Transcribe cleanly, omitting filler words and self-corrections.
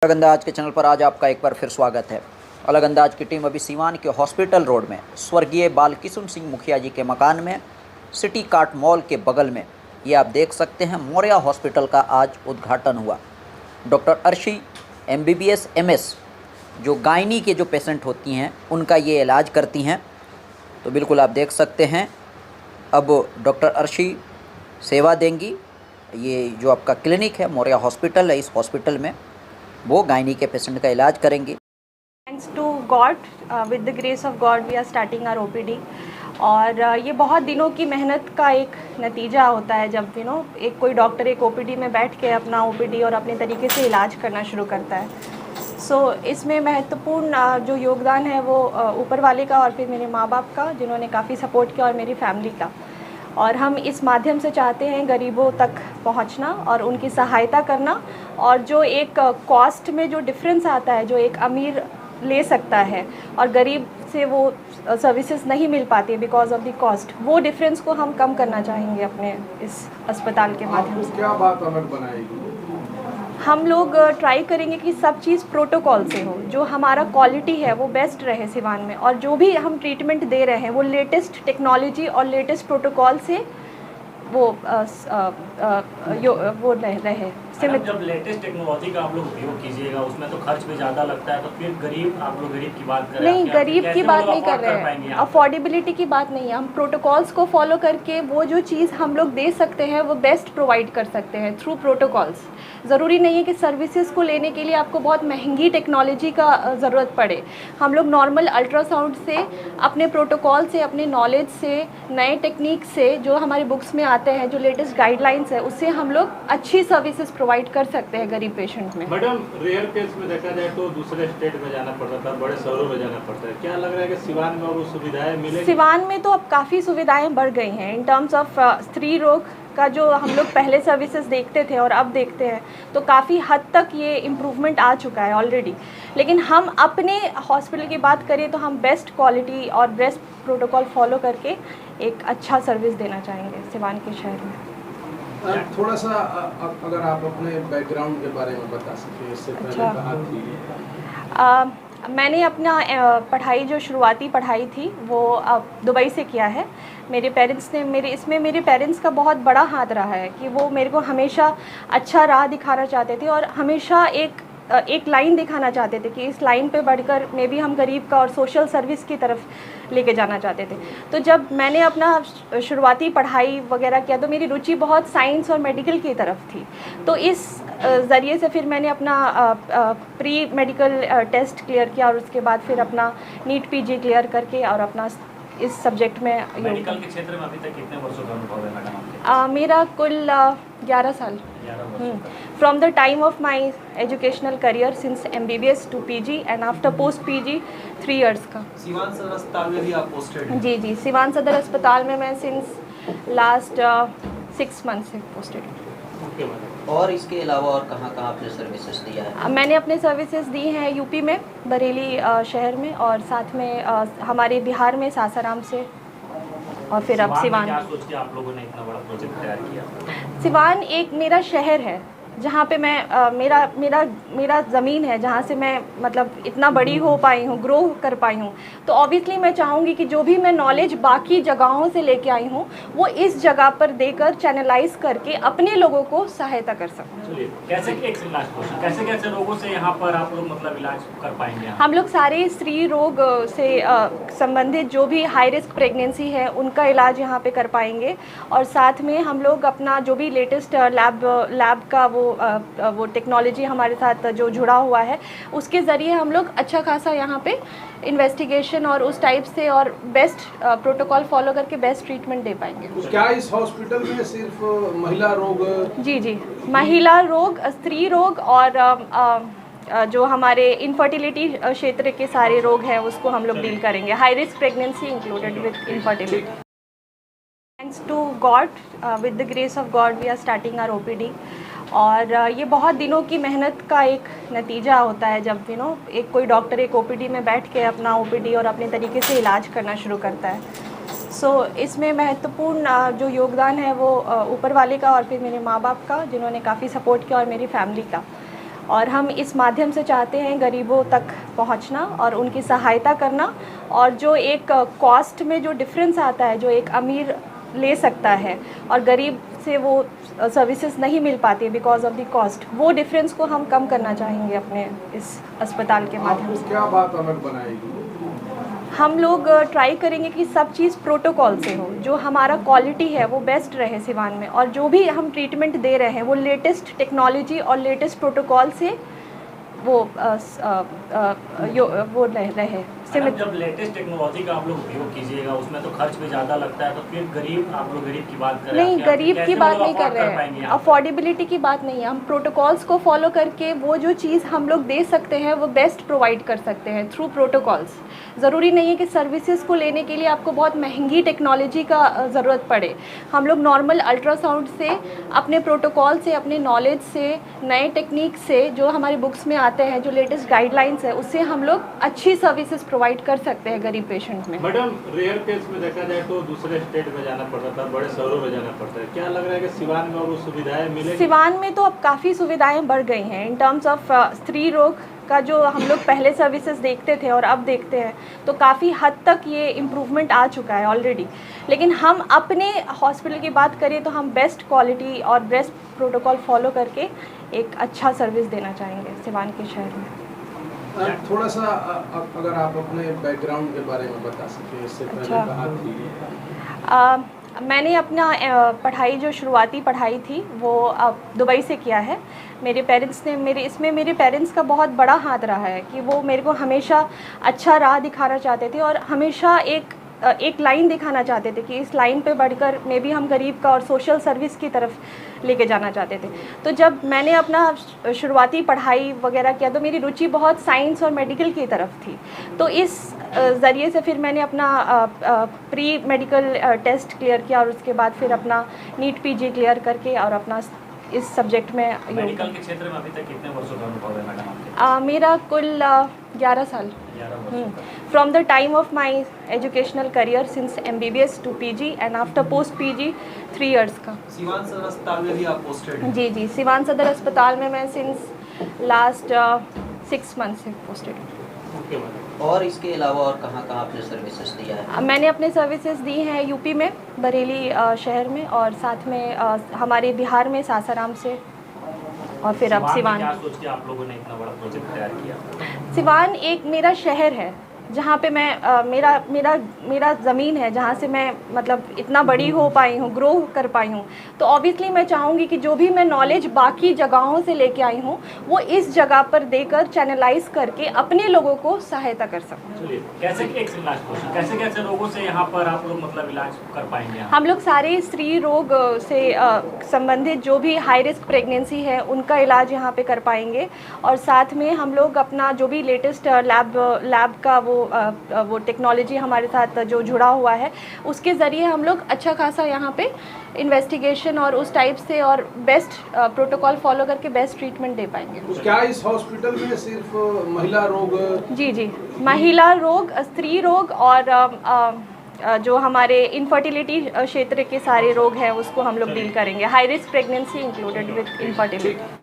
अलग अंदाज के चैनल पर आज आपका एक बार फिर स्वागत है। अलग अंदाज की टीम अभी सीवान के हॉस्पिटल रोड में स्वर्गीय बालकिशुन सिंह मुखिया जी के मकान में सिटी कार्ट मॉल के बगल में ये आप देख सकते हैं मौर्या हॉस्पिटल का आज उद्घाटन हुआ। डॉक्टर अर्शी MBBS MS जो गायनी के जो पेशेंट होती हैं उनका ये इलाज करती हैं। तो बिल्कुल आप देख सकते हैं अब डॉक्टर अर्शी सेवा देंगी। ये जो आपका क्लिनिक है मौर्या हॉस्पिटल है, इस हॉस्पिटल में वो गायनी के पेशेंट का इलाज करेंगी। Thanks to God, with the grace of God we are starting our OPD। और ये बहुत दिनों की मेहनत का एक नतीजा होता है जब एक कोई डॉक्टर एक OPD में बैठ के अपना OPD और अपने तरीके से इलाज करना शुरू करता है। सो इसमें महत्वपूर्ण जो योगदान है वो ऊपर वाले का और फिर मेरे माँ बाप का, जिन्होंने काफ़ी सपोर्ट किया, और मेरी फैमिली का। और हम इस माध्यम से चाहते हैं गरीबों तक पहुंचना और उनकी सहायता करना। और जो एक कॉस्ट में जो डिफरेंस आता है, जो एक अमीर ले सकता है और गरीब से वो सर्विसेज नहीं मिल पाती है बिकॉज ऑफ द कॉस्ट, वो डिफरेंस को हम कम करना चाहेंगे अपने इस अस्पताल के माध्यम से। क्या बात अलग बनाएगी? हम लोग ट्राई करेंगे कि सब चीज़ प्रोटोकॉल से हो, जो हमारा क्वालिटी है वो बेस्ट रहे सिवान में, और जो भी हम ट्रीटमेंट दे रहे हैं वो लेटेस्ट टेक्नोलॉजी और लेटेस्ट प्रोटोकॉल से वो रहे। जब लेटेस्ट टेक्नोलॉजी का आप लोग उपयोग कीजिएगा उसमें तो खर्च भी ज़्यादा लगता है, तो फिर गरीब, आप लोग गरीब की बात कर रहे हैं? नहीं, गरीब की बात नहीं कर रहे हैं, अफोर्डेबिलिटी की बात नहीं है। हम प्रोटोकॉल्स को फॉलो करके वो जो चीज़ हम लोग दे सकते हैं वो बेस्ट प्रोवाइड कर सकते हैं थ्रू प्रोटोकॉल्स। ज़रूरी नहीं है कि सर्विसेज को लेने के लिए आपको बहुत महंगी टेक्नोलॉजी का ज़रूरत पड़े। हम लोग नॉर्मल अल्ट्रासाउंड से, अपने प्रोटोकॉल से, अपने नॉलेज से, नए टेक्निक से, जो हमारे बुक्स में आते हैं, जो लेटेस्ट गाइडलाइंस है, उससे हम लोग अच्छी सर्विसेज प्रोवाइड कर सकते हैं गरीब पेशेंट में। मैडम, रेयर केस में देखा जाए तो दूसरे स्टेट में जाना पड़ता था, बड़े शहरों में जाना पड़ता है। क्या लग रहा है कि सिवान में और वो सुविधाएं मिलेंगी? सिवान में तो अब काफ़ी सुविधाएं बढ़ गई हैं इन टर्म्स ऑफ स्त्री रोग का। जो हम लोग पहले सर्विसेज देखते थे और अब देखते हैं तो काफ़ी हद तक ये इम्प्रूवमेंट आ चुका है ऑलरेडी। लेकिन हम अपने हॉस्पिटल की बात करें तो हम बेस्ट क्वालिटी और बेस्ट प्रोटोकॉल फॉलो करके एक अच्छा सर्विस देना चाहेंगे सिवान के शहर में। थोड़ा सा अगर आप अपने बैकग्राउंड के बारे में बता सकें, इससे पहले कहाँ थी? मैंने अपना पढ़ाई, जो शुरुआती पढ़ाई थी वो दुबई से किया है। मेरे पेरेंट्स ने मेरे पेरेंट्स का बहुत बड़ा हाथ रहा है कि वो मेरे को हमेशा अच्छा राह दिखाना चाहते थे और हमेशा एक लाइन दिखाना चाहते थे कि इस लाइन पे बढ़कर मे भी हम गरीब का और सोशल सर्विस की तरफ लेके जाना चाहते थे। तो जब मैंने अपना शुरुआती पढ़ाई वगैरह किया तो मेरी रुचि बहुत साइंस और मेडिकल की तरफ थी। तो इस ज़रिए से फिर मैंने अपना प्री मेडिकल टेस्ट क्लियर किया और उसके बाद फिर अपना नीट PG क्लियर करके और अपना इस सब्जेक्ट में मेडिकल के क्षेत्र में अभी तक कितने वर्षों का अनुभव है मैडम आपके? मेरा कुल 11 साल। From the time of my educational career since MBBS to PG and after post PG 3 years का। सिवान सदर अस्पताल में भी आप पोस्टेड हैं? जी, सिवान सदर अस्पताल में मैं सिंस लास्ट 6 मंथ से पोस्टेड हूँ। और इसके अलावा और कहाँ कहाँ आपने सर्विसेज दिया है? मैंने अपने सर्विसेज दी हैं UP में, बरेली शहर में, और साथ में हमारे बिहार में सासाराम से, और फिर अब सिवान। क्या सोच के आप लोगों ने इतना बड़ा प्रोजेक्ट तैयार किया? सिवान एक मेरा शहर है जहाँ पे मैं मेरा ज़मीन है, जहाँ से मैं मतलब इतना बड़ी हो पाई हूँ, ग्रो कर पाई हूँ। तो ऑब्वियसली मैं चाहूँगी कि जो भी मैं नॉलेज बाकी जगहों से लेके आई हूँ वो इस जगह पर देकर चैनलाइज करके अपने लोगों को सहायता कर सकूँ। चलिए, कैसे रोगों से यहाँ पर आप लोग मतलब इलाज कर पाएंगे? हम लोग सारे स्त्री रोग से संबंधित जो भी हाई रिस्क प्रेगनेंसी है उनका इलाज यहाँ पे कर पाएंगे। और साथ में हम लोग अपना जो भी लेटेस्ट लैब का वो टेक्नोलॉजी हमारे साथ जो जुड़ा हुआ है उसके ज़रिए हम लोग अच्छा खासा यहाँ पे इन्वेस्टिगेशन और उस टाइप से और बेस्ट प्रोटोकॉल फॉलो करके बेस्ट ट्रीटमेंट दे पाएंगे। तो क्या इस हॉस्पिटल में सिर्फ महिला रोग? जी, महिला रोग, स्त्री रोग और जो हमारे इनफर्टिलिटी क्षेत्र के सारे रोग हैं उसको हम लोग डील करेंगे, high risk pregnancy included with infertility. Thanks to God, with the grace of God we are starting our OPD। और ये बहुत दिनों की मेहनत का एक नतीजा होता है जब एक कोई डॉक्टर एक OPD में बैठ के अपना OPD और अपने तरीके से इलाज करना शुरू करता है। सो इसमें महत्वपूर्ण जो योगदान है वो ऊपर वाले का और फिर मेरे माँ बाप का, जिन्होंने काफ़ी सपोर्ट किया, और मेरी फैमिली का। और हम इस माध्यम से चाहते हैं गरीबों तक पहुंचना और उनकी सहायता करना। और जो एक कॉस्ट में जो डिफरेंस आता है, जो एक अमीर ले सकता है और गरीब से वो सर्विसेज नहीं मिल पाती बिकॉज ऑफ द कॉस्ट, वो डिफरेंस को हम कम करना चाहेंगे अपने इस अस्पताल के माध्यम से। क्या बात अलग बनाएगी? हम लोग ट्राई करेंगे कि सब चीज़ प्रोटोकॉल से हो, जो हमारा क्वालिटी है वो बेस्ट रहे सिवान में, और जो भी हम ट्रीटमेंट दे रहे हैं वो लेटेस्ट टेक्नोलॉजी और लेटेस्ट प्रोटोकॉल से वो रहे। जब लेटेस्ट टेक्नोलॉजी का आप लोग उपयोग कीजिएगा उसमें तो खर्च भी ज़्यादा लगता है, तो फिर गरीब, आप लोग गरीब की बात कर रहे हैं? नहीं, गरीब की बात नहीं कर रहे हैं, अफोर्डेबिलिटी की बात नहीं है। हम प्रोटोकॉल्स को फॉलो करके वो जो चीज़ हम लोग दे सकते हैं वो बेस्ट प्रोवाइड कर सकते हैं थ्रू प्रोटोकॉल्स। ज़रूरी नहीं है कि सर्विसेज को लेने के लिए आपको बहुत महंगी टेक्नोलॉजी का ज़रूरत पड़े। हम लोग नॉर्मल अल्ट्रासाउंड से, अपने प्रोटोकॉल से, अपने नॉलेज से, नए टेक्निक से, जो हमारी बुक्स में आते हैं, जो लेटेस्ट गाइडलाइंस है, उससे हम लोग अच्छी सर्विसेज प्रोवाइड कर सकते हैं गरीब पेशेंट में। मैडम, रेयर केस में देखा जाए तो दूसरे स्टेट में जाना पड़ता था, बड़े शहरों में जाना पड़ता है, क्या लग रहा है कि सिवान में वो सुविधाएं मिलेंगी? सिवान में तो अब काफ़ी सुविधाएं बढ़ गई हैं इन टर्म्स ऑफ स्त्री रोग का। जो हम लोग पहले सर्विसेज देखते थे और अब देखते हैं तो काफ़ी हद तक ये इम्प्रूवमेंट आ चुका है ऑलरेडी। लेकिन हम अपने हॉस्पिटल की बात करें तो हम बेस्ट क्वालिटी और बेस्ट प्रोटोकॉल फॉलो करके एक अच्छा सर्विस देना चाहेंगे सिवान के शहर में। थोड़ा सा अगर आप अपने बैकग्राउंड के बारे में बता सकें, इससे पहले कहाँ थी? मैंने अपना पढ़ाई, जो शुरुआती पढ़ाई थी वो दुबई से किया है। मेरे पेरेंट्स ने मेरे पेरेंट्स का बहुत बड़ा हाथ रहा है कि वो मेरे को हमेशा अच्छा राह दिखाना चाहते थे और हमेशा एक लाइन दिखाना चाहते थे कि इस लाइन पे बढ़कर मे भी हम गरीब का और सोशल सर्विस की तरफ लेके जाना चाहते थे। तो जब मैंने अपना शुरुआती पढ़ाई वगैरह किया तो मेरी रुचि बहुत साइंस और मेडिकल की तरफ थी। तो इस ज़रिए से फिर मैंने अपना प्री मेडिकल टेस्ट क्लियर किया और उसके बाद फिर अपना नीट पीजी क्लियर करके और अपना इस सब्जेक्ट में मेडिकल के क्षेत्र में अभी तक कितने वर्षों का अनुभव है मैडम? मेरा कुल 11 साल। From the time of my educational career since MBBS to PG and after post PG 3 years का। सिवान सदर अस्पताल में भी आप पोस्टेड हैं? जी, सिवान सदर अस्पताल में मैं सिंस लास्ट 6 मंथ से पोस्टेड हूँ। और इसके अलावा और कहाँ कहाँ आपने सर्विसेज दिया है? मैंने अपने सर्विसेज दी हैं यूपी में, बरेली शहर में, और साथ में हमारे बिहार में सासाराम से, और फिर अब सिवान। क्या सोच के आप लोगों ने इतना बड़ा प्रोजेक्ट तैयार किया? सिवान एक मेरा शहर है जहाँ पे मैं मेरा ज़मीन है, जहाँ से मैं मतलब इतना बड़ी हो पाई हूँ, ग्रो कर पाई हूँ। तो ऑब्वियसली मैं चाहूँगी कि जो भी मैं नॉलेज बाकी जगहों से लेके आई हूँ वो इस जगह पर देकर चैनलाइज करके अपने लोगों को सहायता कर सकूँ। कैसे रोगों से यहाँ पर आप लोग मतलब इलाज कर पाएंगे? हम लोग सारे स्त्री रोग से संबंधित जो भी हाई रिस्क प्रेगनेंसी है उनका इलाज यहाँ पे कर पाएंगे, और साथ में हम लोग अपना जो भी लेटेस्ट लैब का वो टेक्नोलॉजी हमारे साथ जो जुड़ा हुआ है उसके ज़रिए हम लोग अच्छा खासा यहाँ पे इन्वेस्टिगेशन और उस टाइप से और बेस्ट प्रोटोकॉल फॉलो करके बेस्ट ट्रीटमेंट दे पाएंगे। क्या इस हॉस्पिटल में सिर्फ महिला रोग? जी, महिला रोग, स्त्री रोग और जो हमारे इनफर्टिलिटी क्षेत्र के सारे रोग हैं उसको हम लोग डील करेंगे। High risk pregnancy included with infertility.